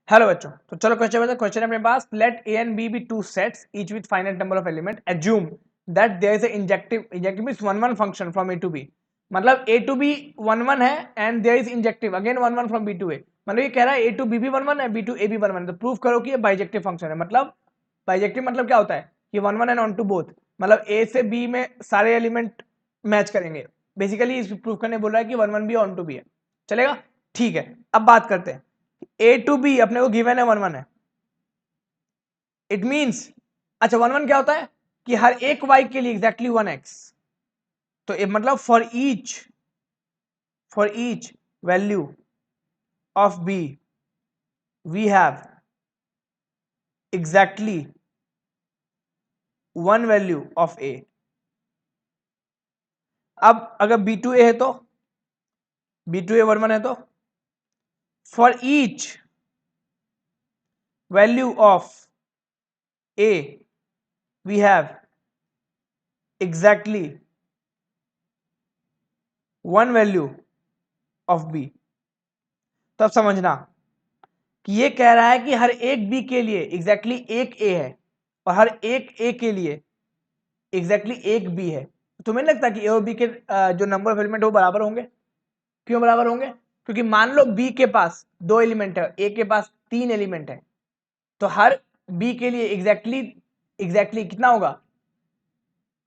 Hello बच्चों, तो चलो क्वेश्चन है अपने पास। Let A and B two sets each with finite number of element. Assume that there is injective means one one function from A to B. मतलब A to B one one है and there is injective again one one from B to A. मतलब ये कह रहा है A to B भी one one है, B to A भी वन वन है। तो प्रूव करो कि ये बाइजेक्टिव फंक्शन है। मतलब बाइजेक्टिव मतलब क्या होता है कि one one and onto both, मतलब ए से बी में सारे एलिमेंट मैच करेंगे। बेसिकली इस प्रूव करने बोल रहा है कि वन वन भी ऑन टू बी है। चलेगा, ठीक है। अब बात करते हैं। ए टू बी अपने को गिवन है वन वन है। इट मीन्स, अच्छा वन वन क्या होता है कि हर एक वाई के लिए एग्जैक्टली वन एक्स। तो मतलब for each value of B we have exactly one value of A. अब अगर बी टू ए है तो B to A one one है तो for each value of A we have exactly one value of B. तो अब समझना कि ये कह रहा है कि हर एक बी के लिए एग्जैक्टली एक ए है और हर एक ए के लिए एग्जैक्टली एक बी है। तुम्हें लगता है कि ए और बी के जो नंबर ऑफ एलिमेंट वो बराबर होंगे? क्यों बराबर होंगे? क्योंकि मान लो बी के पास दो एलिमेंट है, ए के पास तीन एलिमेंट है, तो हर बी के लिए एग्जैक्टली कितना होगा?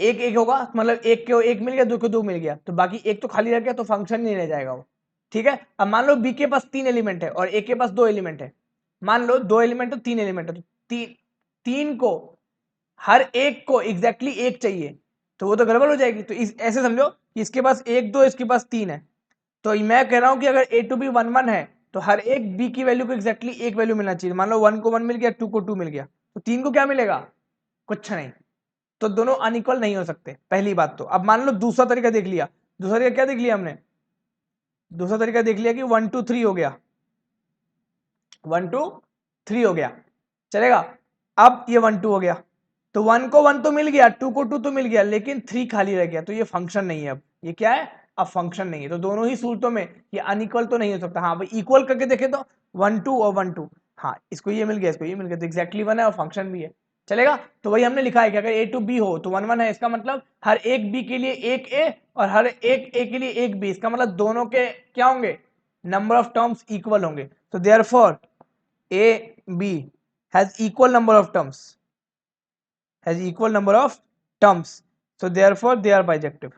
एक एक होगा। मतलब एक को एक मिल गया, दो को दो मिल गया, तो बाकी एक तो खाली रह गया, तो फंक्शन नहीं रह जाएगा वो। ठीक है। अब मान लो बी के पास तीन एलिमेंट है और ए के पास दो एलिमेंट है। मान लो दो एलिमेंट तो तीन एलिमेंट है, तो तीन को हर एक को एग्जैक्टली एक चाहिए, तो वो तो गड़बड़ हो जाएगी। तो ऐसे समझो कि इसके पास एक दो, इसके पास तीन है। तो मैं कह रहा हूं कि अगर ए टू बी वन वन है तो हर एक बी की वैल्यू को एग्जैक्टली एक वैल्यू मिलना चाहिए। मान लो वन को वन मिल गया, टू को टू मिल गया, तो तीन को क्या मिलेगा? कुछ नहीं। तो दोनों अनइक्वल नहीं हो सकते, पहली बात। तो अब मान लो दूसरा तरीका देख लिया। दूसरा तरीका क्या देख लिया हमने? दूसरा तरीका देख लिया कि वन टू थ्री हो गया, वन टू थ्री हो गया, चलेगा। अब ये वन टू हो गया, तो वन को वन तो मिल गया, टू को टू तो मिल गया, लेकिन थ्री खाली रह गया, तो ये फंक्शन नहीं है। अब ये क्या है? अब फंक्शन नहीं है। तो दोनों ही सूरतों में ये अनइक्वल तो नहीं हो सकता। हाँ भाई, इक्वल करके देखे तो वन टू और वन टू, हाँ इसको ये मिल गया, इसको ये मिल गया, तो एक्जैक्टली वन है और फंक्शन भी है। चलेगा। तो वही हमने लिखा है कि अगर ए टू बी हो तो वन वन है, इसका मतलब हर एक बी के लिए एक ए और हर एक ए के लिए एक बी। इसका मतलब दोनों के क्या होंगे? नंबर ऑफ टर्म्स इक्वल होंगे। तो therefore A B has equal number of terms, has equal number of terms, so therefore they are bijective,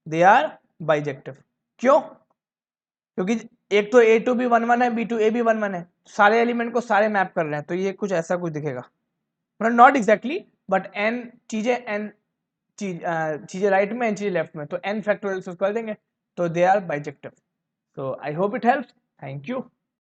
they are bijective। क्यों? क्योंकि एक तो ए टू बी वन वन है, बी टू ए भी one one है, सारे एलिमेंट को सारे मैप कर रहे हैं, तो ये कुछ ऐसा कुछ दिखेगा। मतलब नॉट एग्जैक्टली, बट एन चीजें राइट में, एन चीजें लेफ्ट में, तो एन फैक्टोरियल से कर देंगे, तो दे आर बाइजेक्टिव। तो I hope it helps. Thank you.